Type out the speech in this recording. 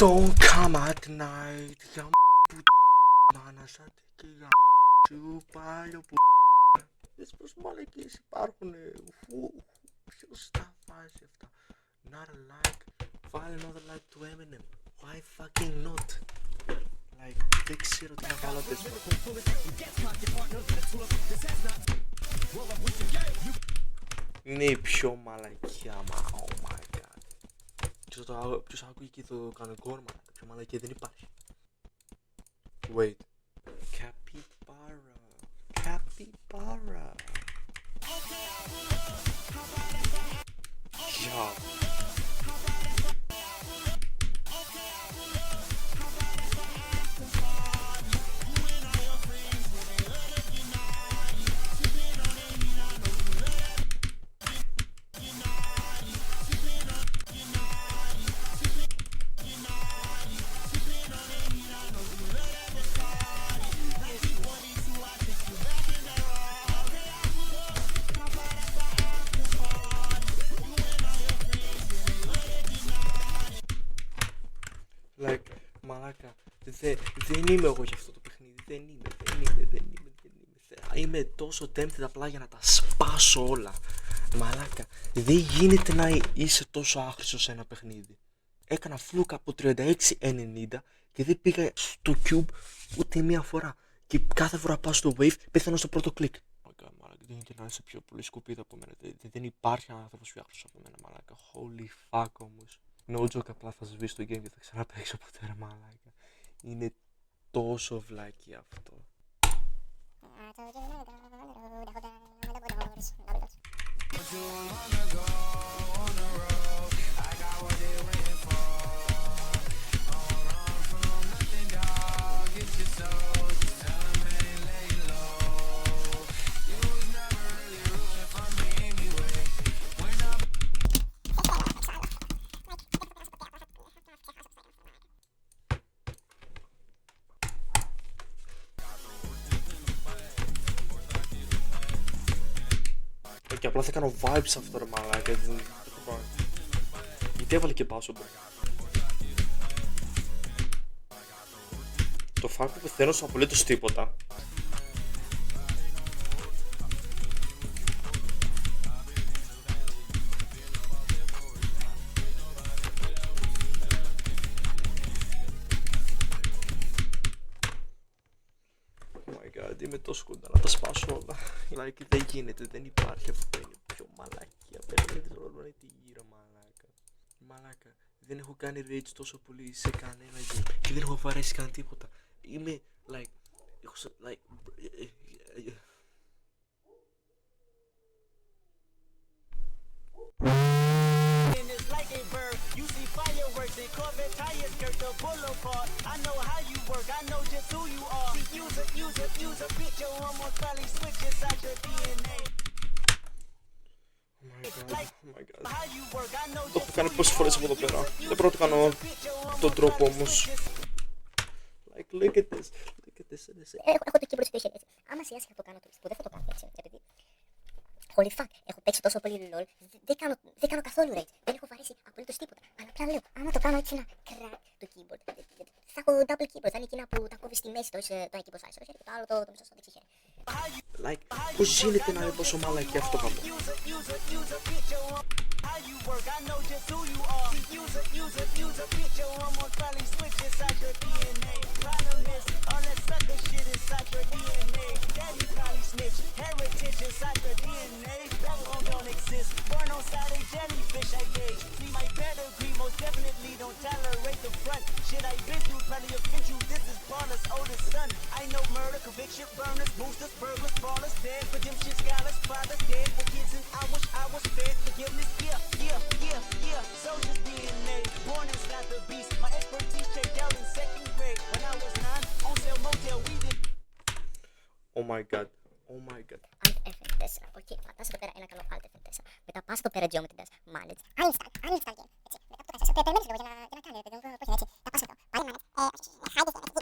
Don't come at night. Για μάνα σαν και για σου πάλι που δες πως μαλακίες υπάρχουνε. Ποιος τα βάζει αυτά. Not a like. Βάλε another like to Eminem. Why fucking not? Like, δεν ξέρω τι να βάλω τέτοιο. Είναι η πιο μαλακιά, oh my god. Ποιος άκουγε και το κανονικό όνομα, πιο μαλακιά δεν υπάρχει. Wait. Capybara. Capybara. Yeah. Like, μαλάκα, δεν είμαι εγώ για αυτό το παιχνίδι, δεν είμαι. Είμαι τόσο tempted απλά για να τα σπάσω όλα. Μαλάκα, δεν γίνεται να είσαι τόσο άχρηστος σε ένα παιχνίδι. Έκανα φλούκα από 36-90 και δεν πήγα στο cube ούτε μία φορά. Και κάθε φορά πάω στο wave, πέθανα στο πρώτο κλικ. Μαλάκα, δεν είναι να είσαι πιο πολύ σκουπίδα από μένα. Δεν υπάρχει άνθρωπος πιο άχρηστος από μένα, μαλάκα. Holy fuck όμως. No joke, απλά θα σβήσω το game και θα ξαναπαίξω ποτέ, ρε μαλάκα. Είναι τόσο βλάκι αυτό. Και απλά θα κάνω vibes σε αυτό, ρε μαλάκα. Γιατί έβαλε και μπάσο, μπρο. Το fact που πεθαίνω στο απολύτως τίποτα. Είμαι τόσο κοντά να τα σπάσω όλα. Like, δεν γίνεται, δεν υπάρχει αυτό. Είναι πιο μαλακία. Παίρνετε όλο είναι τη γύρω, μαλάκα. Μαλάκα, δεν έχω κάνει rage τόσο πολύ σε κανένα game και δεν έχω βαρέσει καν τίποτα. Είμαι like, έχω like. You see fireworks and Corvette tires skirt the boulevard. I know how you work, I know just who you are. Use a bitch, your hormones probably switch inside your DNA. Oh my god. Το έχω κάνει πόσες φορές από εδώ πέρα. Δεν μπορώ να το κάνω τον τρόπο όμως. Like, look at this. Έχω το keyboard situation έτσι. Άμα σιγά σιγά το κάνω το που δεν θα το κάνω έτσι. Γιατί holy fuck, έχω παίξει τόσο πολύ LOL, δεν κάνω καθόλου rage, δεν έχω βαρέσει απολύτως τίποτα. Αλλά απλά λέω, άμα το κάνω έτσι να crack το keyboard, θα έχω double keyboard, θα είναι εκείνα που τα κόβεις στη μέση το ένα keyboard φάει στο χέρι και το άλλο το μισό στο δεξί χέρι. Like, πώς γίνεται να είναι τόσο μαλακή αυτό κάτω. How you work, I know just who you are. Use a bitch, your hormones probably switch inside your DNA. Problem is, all that sucker shit inside your DNA. Daddy probably snitch, heritage inside your DNA. Backbone don't exist, born on side a jellyfish I gauge. See my pedigree, most definitely don't tolerate the front. Shit I've been through, probably offend you, this is Paula's oldest son. I know murder, conviction, burners, boosters, burglars, ballers, dead, redemption, scholars, fathers, dead for kids and I was fed forgiveness, yeah. Soldier's DNA, born inside the beast. My expertise checked out in second grade. When I was 9, on sale motel, we did. Oh my god. Alt F4. Οκ, πατάς εδώ πέρα ένα καλό Alt F4. Μετά πας εδώ πέρα Geometry Dash. Manage. Uninstall game. Έτσι. Μετά που το κάνεις. Περιμένεις λίγο για να κάνει. Παιδί μου, το έχει έτσι. Θα πας εδώ. Πάρε manage. Hide this game.